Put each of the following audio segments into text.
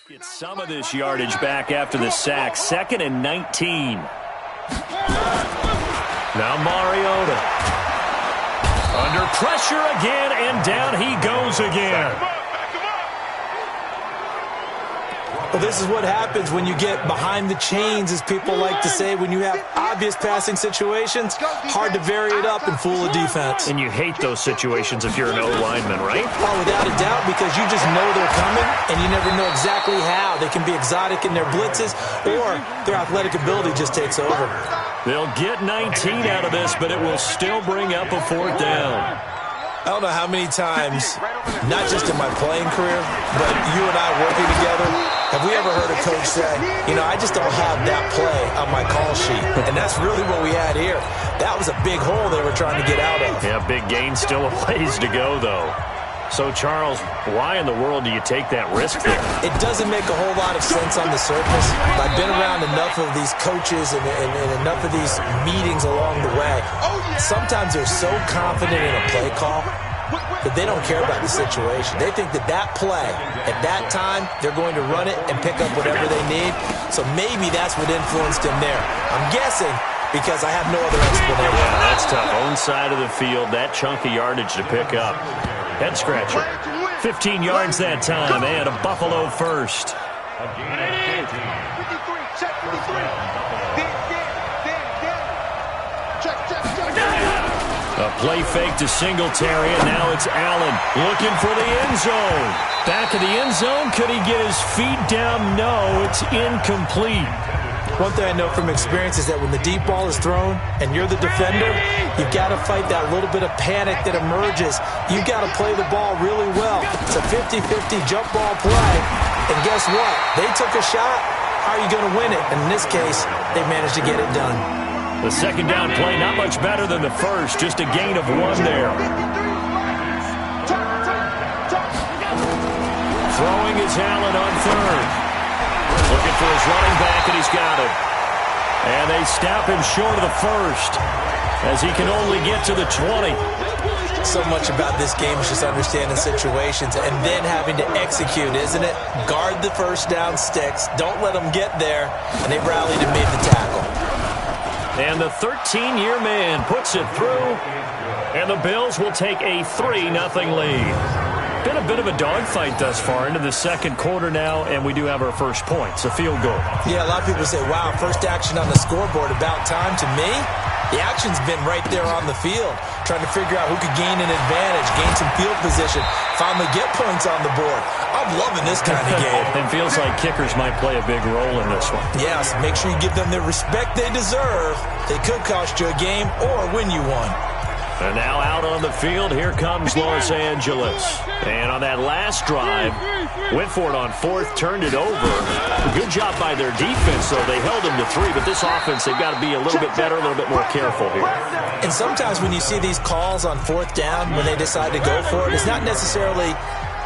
Get some of this yardage back after the sack. 2nd and 19. Now Mariota. Under pressure again, and down he goes again. Well, this is what happens when you get behind the chains, as people like to say. When you have obvious passing situations, hard to vary it up and fool a defense. And you hate those situations if you're an O-lineman, right? Oh, without a doubt, because you just know they're coming, and you never know exactly how. They can be exotic in their blitzes, or their athletic ability just takes over. They'll get 19 out of this, but it will still bring up a 4th down. I don't know how many times, not just in my playing career, but you and I working together, have we ever heard a coach say, you know, I just don't have that play on my call sheet. And that's really what we had here. That was a big hole they were trying to get out of. Yeah, big gain, still a ways to go, though. So, Charles, why in the world do you take that risk there? It doesn't make a whole lot of sense on the surface. I've been around enough of these coaches and enough of these meetings along the way. Sometimes they're so confident in a play call that they don't care about the situation. They think that that play, at that time, they're going to run it and pick up whatever they need. So maybe that's what influenced him there. I'm guessing because I have no other explanation. Yeah, that's tough. Own side of the field, that chunk of yardage to pick up. Head scratcher. 15 yards that time, and a Buffalo first. A play fake to Singletary, and now it's Allen looking for the end zone. Back of the end zone, could he get his feet down? No, it's incomplete. One thing I know from experience is that when the deep ball is thrown and you're the defender, you've got to fight that little bit of panic that emerges. You've got to play the ball really well. It's a 50-50 jump ball play. And guess what? They took a shot. How are you going to win it? And in this case, they managed to get it done. The 2nd down play, not much better than the first. Just a gain of 1 there. Throwing is Allen on 3rd. Looking for his running back, and he's got it. And they stop him short of the 1st, as he can only get to the 20. So much about this game is just understanding situations and then having to execute, isn't it? Guard the 1st down sticks. Don't let them get there. And they rallied and made the tackle. And the 13-year man puts it through, and the Bills will take a 3-0 lead. Been a bit of a dogfight thus far into the 2nd quarter now, and we do have our first point. It's a field goal. Yeah, a lot of people say, wow, first action on the scoreboard, about time. To me, the action's been right there on the field, trying to figure out who could gain an advantage, gain some field position, finally get points on the board. I'm loving this kind of game. It feels like kickers might play a big role in this one. Yes, make sure you give them the respect they deserve. They could cost you a game or win you one. And now out on the field, here comes Los Angeles. And on that last drive, went for it on 4th, turned it over. Good job by their defense, though. They held them to 3, but this offense, they've got to be a little bit better, a little bit more careful here. And sometimes when you see these calls on 4th down, when they decide to go for it, it's not necessarily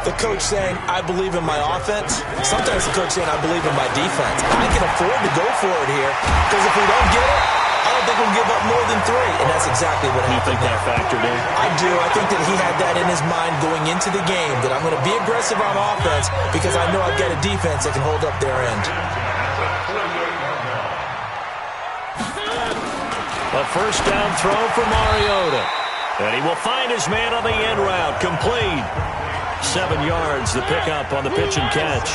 the coach saying, I believe in my offense. Sometimes the coach saying, I believe in my defense. I can afford to go for it here, because if we don't get it, I don't think we'll give up more than 3, and that's exactly what happened. You think that factored in? I do. I think that he had that in his mind going into the game, that I'm going to be aggressive on offense because I know I've got a defense that can hold up their end. A 1st down throw for Mariota, and he will find his man on the end route, complete. 7 yards, the pickup on the pitch and catch.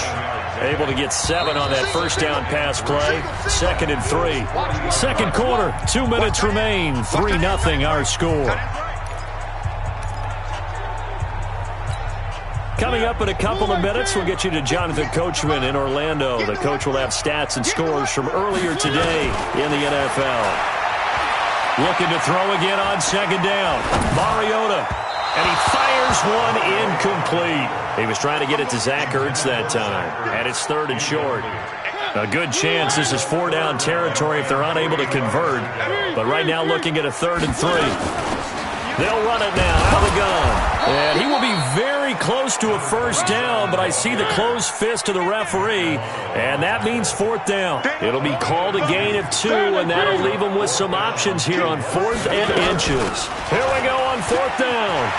Able to get 7 on that 1st down pass play. 2nd and 3. 2nd quarter, 2 minutes remain. 3-0 our score. Coming up in a couple of minutes, we'll get you to Jonathan Coachman in Orlando. The coach will have stats and scores from earlier today in the NFL. Looking to throw again on 2nd down. Mariota. And he fires one incomplete. He was trying to get it to Zach Ertz that time. And it's 3rd and short. A good chance this is 4-down territory if they're unable to convert. But right now looking at a 3rd and 3. They'll run it now out of the gun. And he will be very close to a 1st down, but I see the closed fist of the referee, and that means 4th down. It'll be called a gain of 2, and that'll leave them with some options here on 4th and inches. Here we go on 4th down.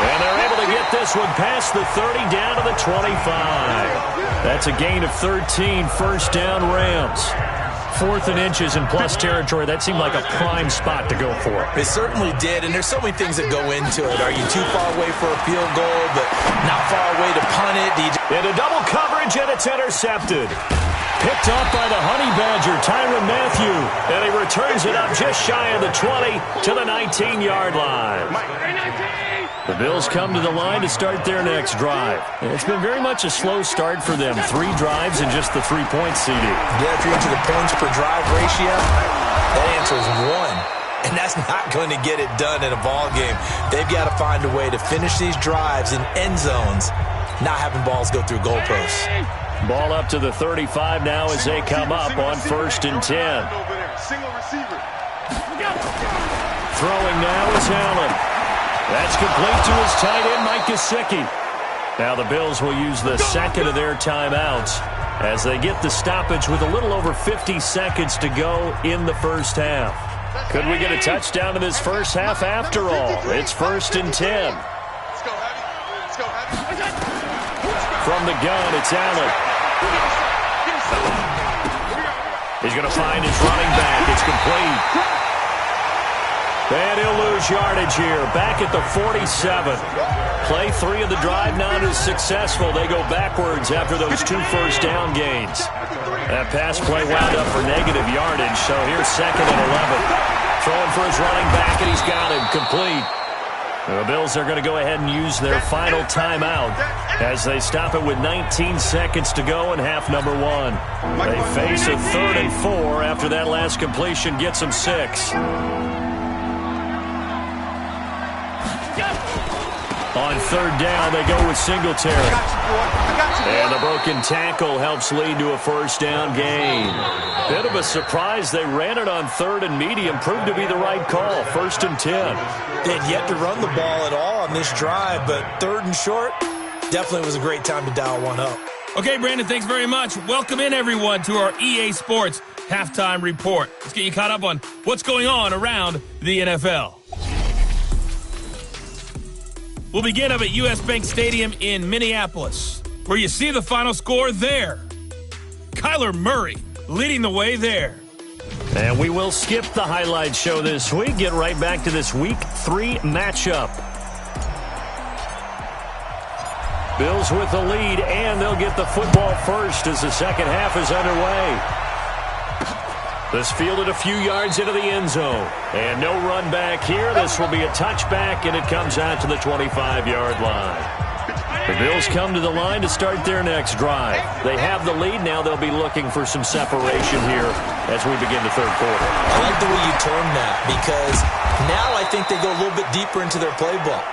And they're able to get this one past the 30 down to the 25. That's a gain of 13, first down Rams. 4th and inches in plus territory. That seemed like a prime spot to go for. It certainly did, and there's so many things that go into it. Are you too far away for a field goal, but not far away to punt it? Into double coverage, and it's intercepted. Picked off by the Honey Badger, Tyrann Mathieu. And he returns it up just shy of the 20 to the 19-yard line. The Bills come to the line to start their next drive. It's been very much a slow start for them. 3 drives and just the 3-point CD. Yeah, if you're into the points per drive ratio, that answer is 1. And that's not going to get it done in a ball game. They've got to find a way to finish these drives in end zones, not having balls go through goalposts. Ball up to the 35 now as they come up on 1st and 10. Throwing now is Allen. That's complete to his tight end, Mike Gesicki. Now the Bills will use the second of their timeouts as they get the stoppage with a little over 50 seconds to go in the first half. Could we get a touchdown in this first half after all? It's 1st and 10. From the gun, it's Allen. He's going to find his running back. It's complete. And he'll lose yardage here. Back at the 47. Play 3 of the drive not as successful. They go backwards after those 2 first down gains. That pass play wound up for negative yardage, so here's 2nd and 11. Throwing for his running back, and he's got him complete. The Bills are going to go ahead and use their final timeout as they stop it with 19 seconds to go in half number 1. They face a 3rd and 4 after that last completion gets them 6. On 3rd down, they go with Singletary. And the broken tackle helps lead to a first down gain. Bit of a surprise. They ran it on 3rd and medium. Proved to be the right call. 1st and 10. They had yet to run the ball at all on this drive, but 3rd and short, definitely was a great time to dial one up. Okay, Brandon, thanks very much. Welcome in, everyone, to our EA Sports Halftime Report. Let's get you caught up on what's going on around the NFL. We'll begin up at U.S. Bank Stadium in Minneapolis, where you see the final score there. Kyler Murray leading the way there. And we will skip the highlight show this week. Get right back to this Week 3 matchup. Bills with the lead, and they'll get the football first as the second half is underway. This fielded a few yards into the end zone. And no run back here. This will be a touchback, and it comes out to the 25-yard line. The Bills come to the line to start their next drive. They have the lead. Now they'll be looking for some separation here as we begin the 3rd quarter. I like the way you term that because now I think they go a little bit deeper into their playbook.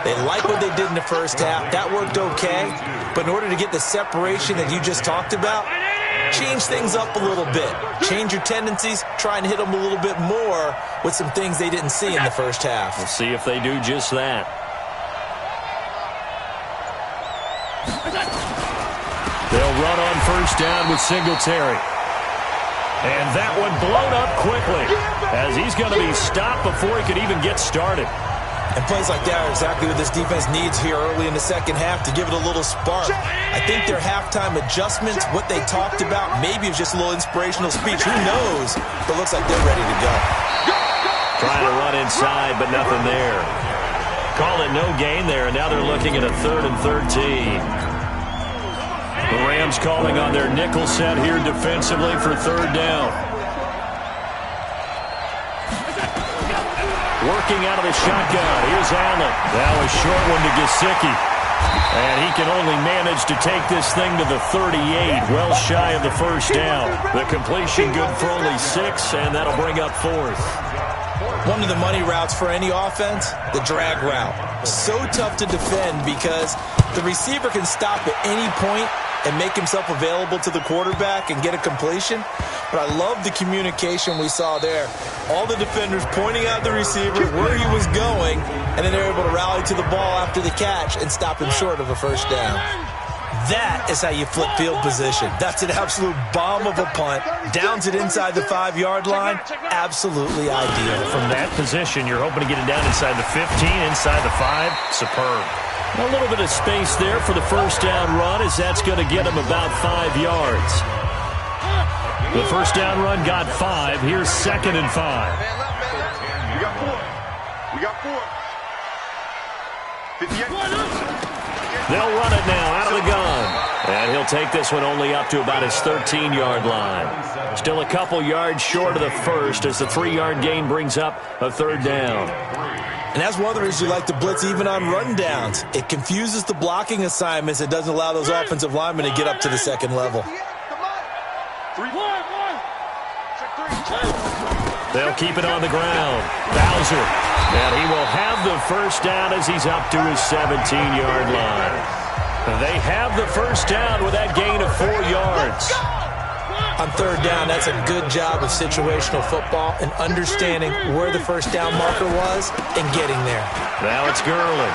They like what they did in the first half. That worked okay. But in order to get the separation that you just talked about, change things up a little bit. Change your tendencies. Try and hit them a little bit more with some things they didn't see in the first half. We'll see if they do just that. They'll run on 1st down with Singletary. And that one blown up quickly as he's going to be stopped before he could even get started. And plays like that are exactly what this defense needs here early in the second half to give it a little spark. I think their halftime adjustments, what they talked about, maybe it was just a little inspirational speech. Who knows? But it looks like they're ready to go. Trying to run inside, but nothing there. Call it no gain there, and now they're looking at a 3rd and 13. The Rams calling on their nickel set here defensively for 3rd down. Working out of the shotgun. Here's Allen. Now a short one to Gesicki. And he can only manage to take this thing to the 38, well shy of the first down. The completion good for only 6, and that'll bring up 4th. One of the money routes for any offense, the drag route. So tough to defend because the receiver can stop at any point and make himself available to the quarterback and get a completion. But I love the communication we saw there. All the defenders pointing out the receiver where he was going, and then they're able to rally to the ball after the catch and stop him short of a first down. That is how you flip field position. That's an absolute bomb of a punt. Downs it inside the 5-yard line. Absolutely ideal. From that position, you're hoping to get it down inside the 15, inside the 5. Superb. A little bit of space there for the first down run, as that's going to get him about 5 yards. The first down run got 5. Here's 2nd and 5. We got 4. We got 4. 58. They'll run it now out of the gun. And he'll take this one only up to about his 13-yard line. Still a couple yards short of the first as the 3-yard gain brings up a 3rd down. And that's one of the reasons you like to blitz even on run downs. It confuses the blocking assignments. It doesn't allow those offensive linemen to get up to the 2nd level. They'll keep it on the ground. Bowser. And he will have the first down as he's up to his 17-yard line. They have the first down with that gain of 4 yards. On 3rd down, that's a good job of situational football and understanding where the first down marker was and getting there. Now it's Gurley.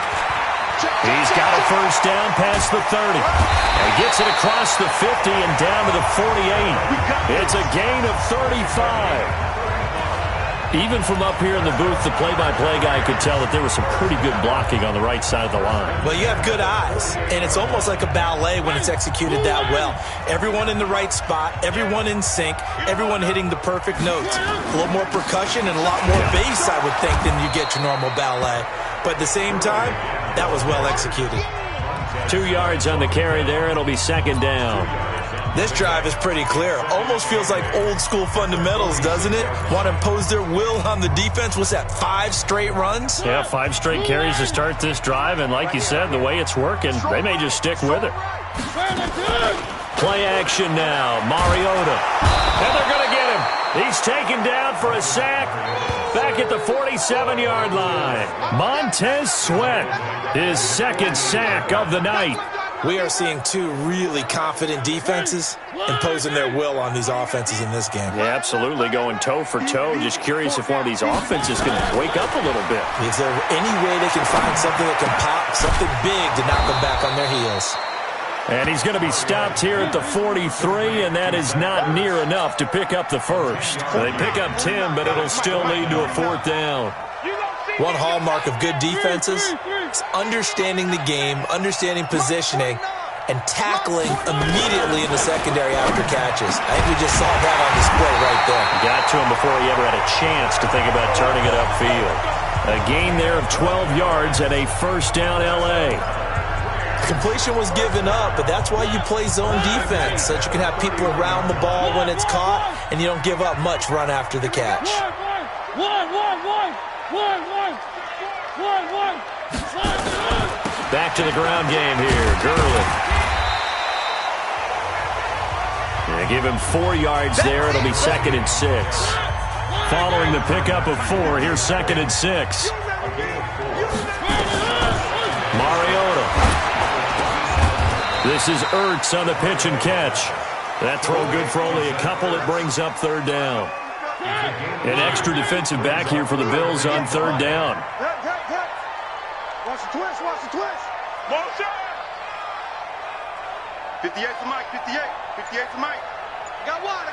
He's got a first down past the 30. And gets it across the 50 and down to the 48. It's a gain of 35. Even from up here in the booth, the play-by-play guy could tell that there was some pretty good blocking on the right side of the line. Well, you have good eyes, and it's almost like a ballet when it's executed that well. Everyone in the right spot, everyone in sync, everyone hitting the perfect notes. A little more percussion and a lot more bass, I would think, than you get your normal ballet. But at the same time, that was well executed. 2 yards on the carry there. It'll be 2nd down. This drive is pretty clear. Almost feels like old-school fundamentals, doesn't it? Want to impose their will on the defense. What's that, 5 straight runs? Yeah, 5 straight carries to start this drive. And like you said, the way it's working, they may just stick with it. Play action now. Mariota. And they're going to get him. He's taken down for a sack. Back at the 47-yard line. Montez Sweat, his 2nd sack of the night. We are seeing 2 really confident defenses imposing their will on these offenses in this game. Yeah, absolutely, going toe for toe. Just curious if one of these offenses can wake up a little bit. Is there any way they can find something that can pop, something big to knock them back on their heels? And he's going to be stopped here at the 43, and that is not near enough to pick up the first. They pick up 10, but it'll still lead to a 4th down. One hallmark of good defenses is understanding the game, understanding positioning, and tackling immediately in the secondary after catches. I think we just saw that on display right there. Got to him before he ever had a chance to think about turning it upfield. A gain there of 12 yards and a first down L.A. Completion was given up, but that's why you play zone defense, so that you can have people around the ball when it's caught, and you don't give up much run after the catch. Back to the ground game here. Gurley. They give him 4 yards there. It'll be 2nd and 6. Following the pickup of 4, here's 2nd and 6. Mariota. This is Ertz on the pitch and catch. That throw good for only a couple. It brings up 3rd down. An extra defensive back here for the Bills on 3rd down. Watch the twist, watch the twist. Motion. 58 to Mike, 58. 58 to Mike. I got one.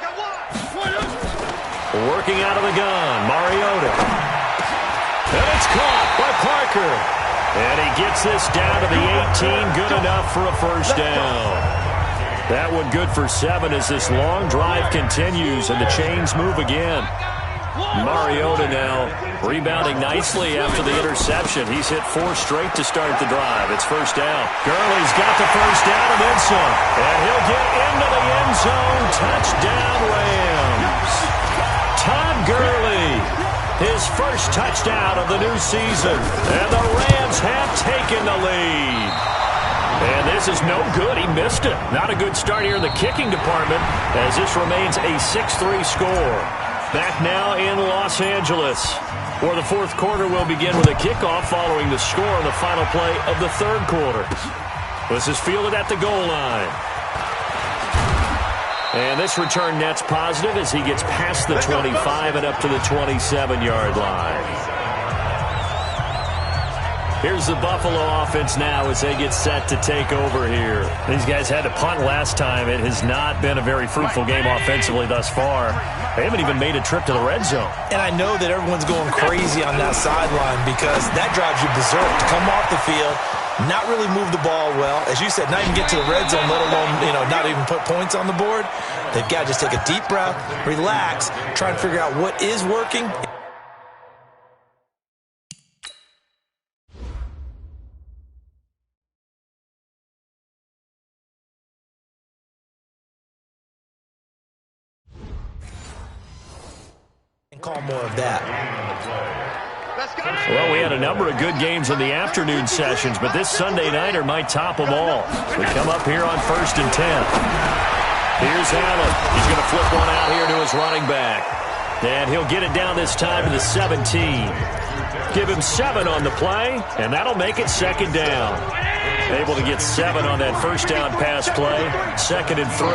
Working out of the gun, Mariota. And it's caught by Parker. And he gets this down to the 18, good enough for a first down. That one good for 7 as this long drive continues and the chains move again. Mariota now rebounding nicely after the interception. He's hit 4 straight to start the drive. It's first down. Gurley's got the first down and then some. And he'll get into the end zone. Touchdown, Rams. Todd Gurley, his first touchdown of the new season. And the Rams have taken the lead. And this is no good. He missed it. Not a good start here in the kicking department as this remains a 6-3 score. Back now in Los Angeles, where the 4th quarter will begin with a kickoff following the score on the final play of the 3rd quarter. This is fielded at the goal line. And this return net's positive as he gets past the 25 and up to the 27-yard line. Here's the Buffalo offense now as they get set to take over here. These guys had to punt last time. It has not been a very fruitful game offensively thus far. They haven't even made a trip to the red zone. And I know that everyone's going crazy on that sideline because that drives you berserk to come off the field, not really move the ball well. As you said, not even get to the red zone, let alone, not even put points on the board. They've got to just take a deep breath, relax, try and figure out what is working. Call more of that. Well, we had a number of good games in the afternoon sessions, but this Sunday nighter might top them all. We come up here on 1st and 10. Here's Allen. He's going to flip one out here to his running back. And he'll get it down this time to the 17. Give him 7 on the play, and that'll make it 2nd down. Able to get 7 on that first down pass play. 2nd and 3.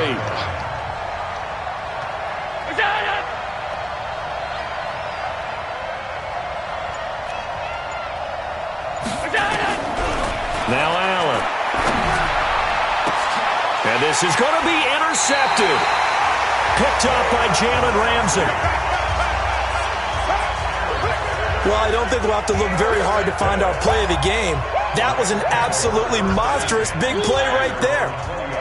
Now Allen. And this is going to be intercepted. Picked up by Jalen Ramsey. Well, I don't think we'll have to look very hard to find our play of the game. That was an absolutely monstrous big play right there.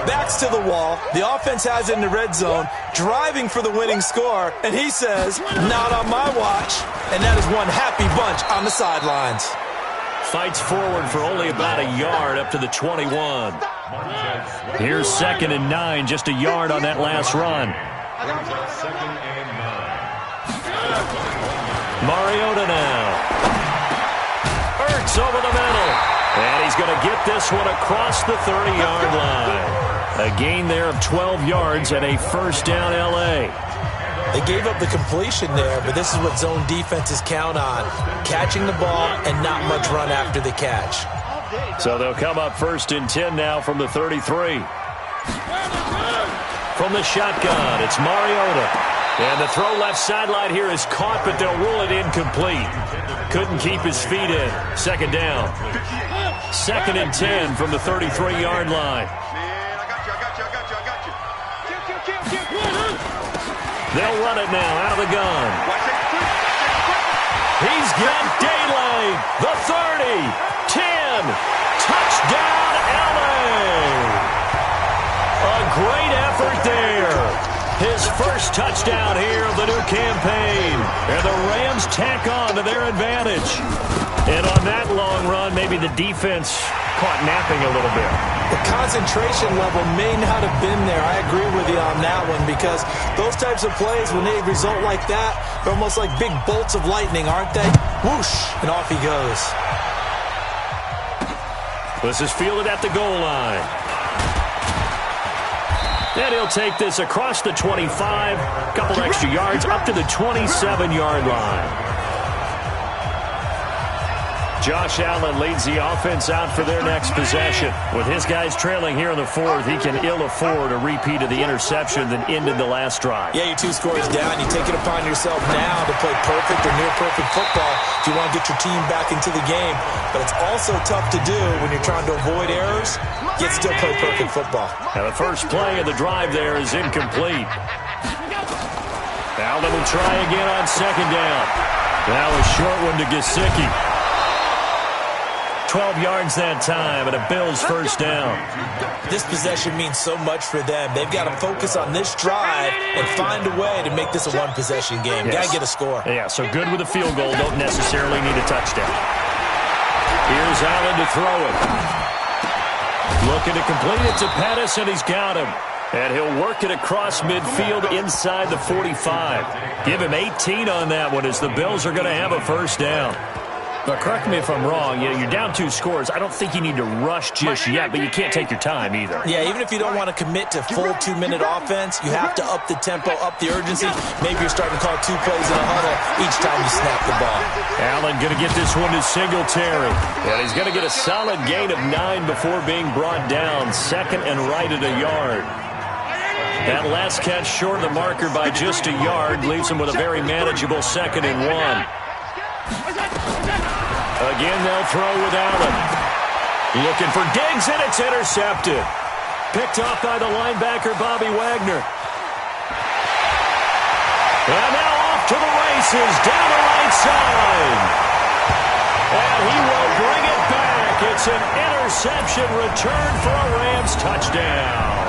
Backs to the wall. The offense has it in the red zone, driving for the winning score. And he says, not on my watch. And that is one happy bunch on the sidelines. Fights forward for only about a yard up to the 21. Here's 2nd and 9, just a yard on that last run. Mariota now. Ertz over the middle. And he's going to get this one across the 30-yard line. A gain there of 12 yards and a first down L.A. They gave up the completion there, but this is what zone defenses count on. Catching the ball and not much run after the catch. So they'll come up 1st and 10 now from the 33. From the shotgun, it's Mariota. And the throw left sideline here is caught, but they'll rule it incomplete. Couldn't keep his feet in. 2nd down. 2nd and 10 from the 33-yard line. They'll run it now out of the gun. He's got daylight. The 30, 10, touchdown LA. A great effort there. His first touchdown here of the new campaign. And the Rams tack on to their advantage. And on that long run, maybe the defense caught napping a little bit. The concentration level may not have been there. I agree with you on that one because those types of plays, when they result like that, they're almost like big bolts of lightning, aren't they? Whoosh, and off he goes. This is fielded at the goal line. And he'll take this across the 25, a couple extra yards, up to the 27-yard line. Josh Allen leads the offense out for their next possession. With his guys trailing here in the 4th, he can ill afford a repeat of the interception that ended the last drive. Yeah, you're 2 scores down. You take it upon yourself now to play perfect or near-perfect football if you want to get your team back into the game. But it's also tough to do when you're trying to avoid errors, yet still play perfect football. Now the first play of the drive there is incomplete. Allen will try again on 2nd down. That was short one to Gesicki. 12 yards that time, and a Bills first down. This possession means so much for them. They've got to focus on this drive and find a way to make this a one-possession game. Got to get a score. Yeah, so good with a field goal. Don't necessarily need a touchdown. Here's Allen to throw it. Looking to complete it to Pettis, and he's got him. And he'll work it across midfield inside the 45. Give him 18 on that one as the Bills are going to have a first down. But correct me if I'm wrong, you're down 2 scores. I don't think you need to rush just yet, but you can't take your time either. Yeah, even if you don't want to commit to full 2-minute offense, you have to up the tempo, up the urgency. Maybe you're starting to call 2 plays in a huddle each time you snap the ball. Allen going to get this one to Singletary. And he's going to get a solid gain of 9 before being brought down. 2nd and right at a yard. That last catch short of the marker by just a yard leaves him with a very manageable 2nd and 1. Again, they'll throw with Allen. Looking for Diggs, and it's intercepted. Picked off by the linebacker, Bobby Wagner. And now off to the races, down the right side. And he will bring it back. It's an interception return for a Rams touchdown.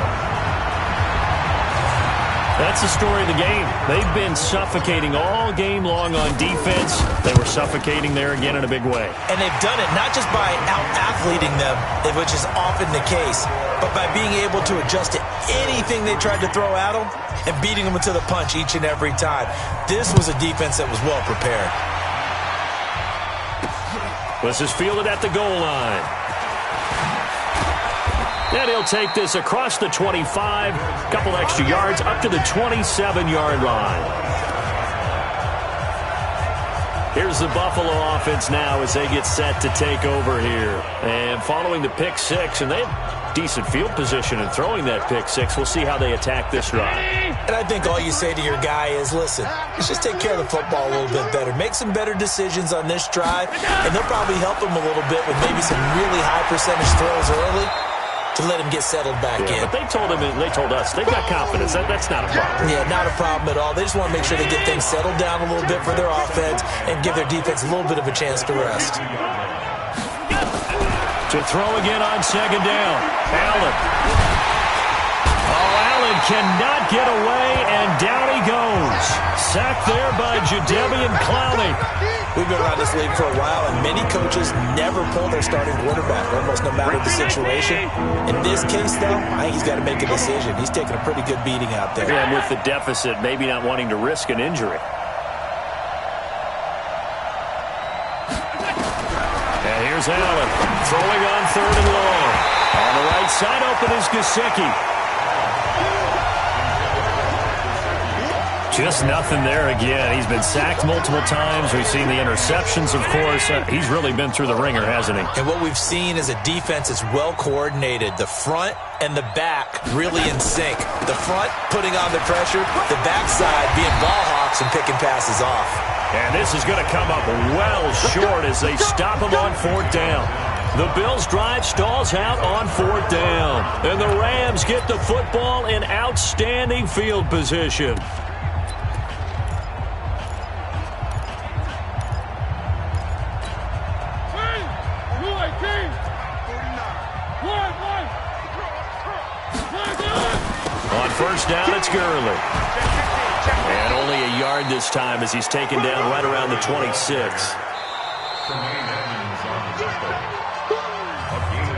That's the story of the game. They've been suffocating all game long on defense. They were suffocating there again in a big way. And they've done it not just by out-athleting them, which is often the case, but by being able to adjust to anything they tried to throw at them and beating them to the punch each and every time. This was a defense that was well prepared. This is fielded at the goal line. And he'll take this across the 25, couple extra yards, up to the 27-yard line. Here's the Buffalo offense now as they get set to take over here. And following the pick six, and they have decent field position in throwing that pick six. We'll see how they attack this drive. And I think all you say to your guy is, listen, let's just take care of the football a little bit better. Make some better decisions on this drive, and they'll probably help him a little bit with maybe some really high percentage throws early to let him get settled back in. But they told us, they've got confidence. That's not a problem. Yeah, not a problem at all. They just want to make sure they get things settled down a little bit for their offense and give their defense a little bit of a chance to rest. To throw again on second down. Allen. Oh, Allen cannot get away, and down he goes. Sacked there by Jadeveon Clowney. We've been around this league for a while, and many coaches never pull their starting quarterback, almost no matter the situation. In this case, though, I think he's got to make a decision. He's taking a pretty good beating out there. And with the deficit, maybe not wanting to risk an injury. And here's Allen, throwing on third and long. On the right side, open is Gesicki. Just nothing there again. He's been sacked multiple times. We've seen the interceptions, of course. He's really been through the ringer, hasn't he? And what we've seen is a defense that's well coordinated. The front and the back really in sync. The front putting on the pressure, the backside being ball hawks and picking passes off. And this is going to come up well short as they stop him on fourth down. The Bills' drive stalls out on fourth down. And the Rams get the football in outstanding field position. On first down, it's Gurley. And only a yard this time as he's taken down right around the 26.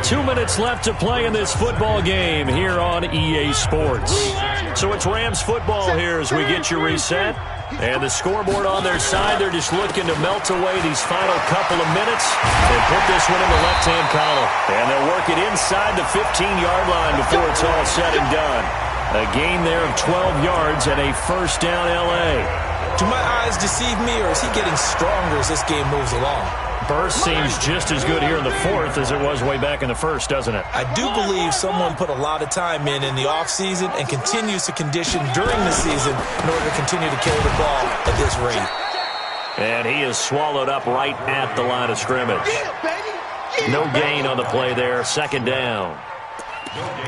2 minutes left to play in this football game here on EA Sports. So it's Rams football here as we get you reset. And the scoreboard on their side, they're just looking to melt away these final couple of minutes and put this one in the left-hand column. And they'll work it inside the 15-yard line before it's all said and done. A gain there of 12 yards and a first down L.A. Do my eyes deceive me, or is he getting stronger as this game moves along? Burst seems just as good here in the fourth as it was way back in the first, doesn't it? I do believe someone put a lot of time in the offseason and continues to condition during the season in order to continue to carry the ball at this rate. And he is swallowed up right at the line of scrimmage. No gain on the play there, second down.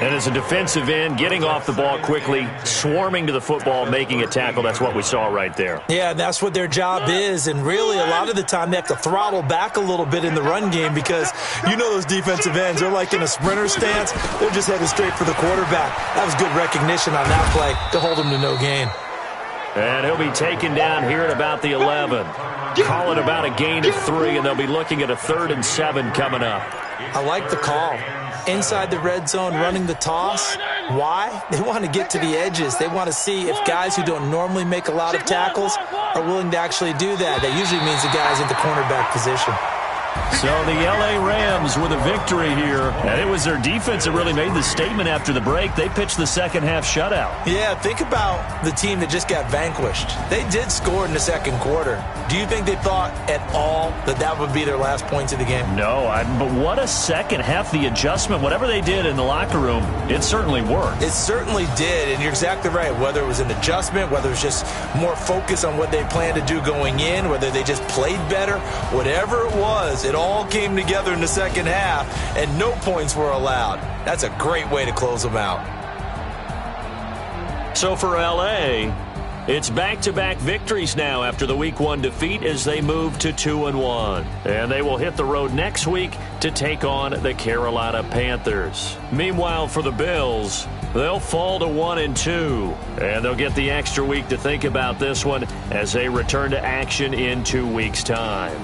And as a defensive end, getting off the ball quickly, swarming to the football, making a tackle, that's what we saw right there. Yeah, that's what their job is, and really a lot of the time they have to throttle back a little bit in the run game because you know those defensive ends, they're like in a sprinter stance, they're just headed straight for the quarterback. That was good recognition on that play to hold him to no gain. And he'll be taken down here at about the 11. Call it about a gain of 3, and they'll be looking at a 3rd and 7 coming up. I like the call. Inside the red zone, running the toss. Why? They want to get to the edges. They want to see if guys who don't normally make a lot of tackles are willing to actually do that. That usually means the guy's in the cornerback position. So the L.A. Rams with a victory here. And it was their defense that really made the statement after the break. They pitched the second half shutout. Yeah, think about the team that just got vanquished. They did score in the second quarter. Do you think they thought at all that that would be their last points of the game? No, but what a second half. The adjustment, whatever they did in the locker room, it certainly worked. It certainly did, and you're exactly right. Whether it was an adjustment, whether it was just more focus on what they planned to do going in, whether they just played better, whatever it was, was. It all came together in the second half, and no points were allowed. That's a great way to close them out. So for L.A., it's back-to-back victories now after the Week 1 defeat as they move to 2-1. And they will hit the road next week to take on the Carolina Panthers. Meanwhile, for the Bills, they'll fall to 1-2. And they'll get the extra week to think about this one as they return to action in 2 weeks' time.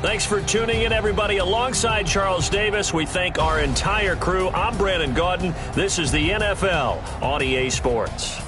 Thanks for tuning in, everybody. Alongside Charles Davis, we thank our entire crew. I'm Brandon Gaudin. This is the NFL on EA Sports.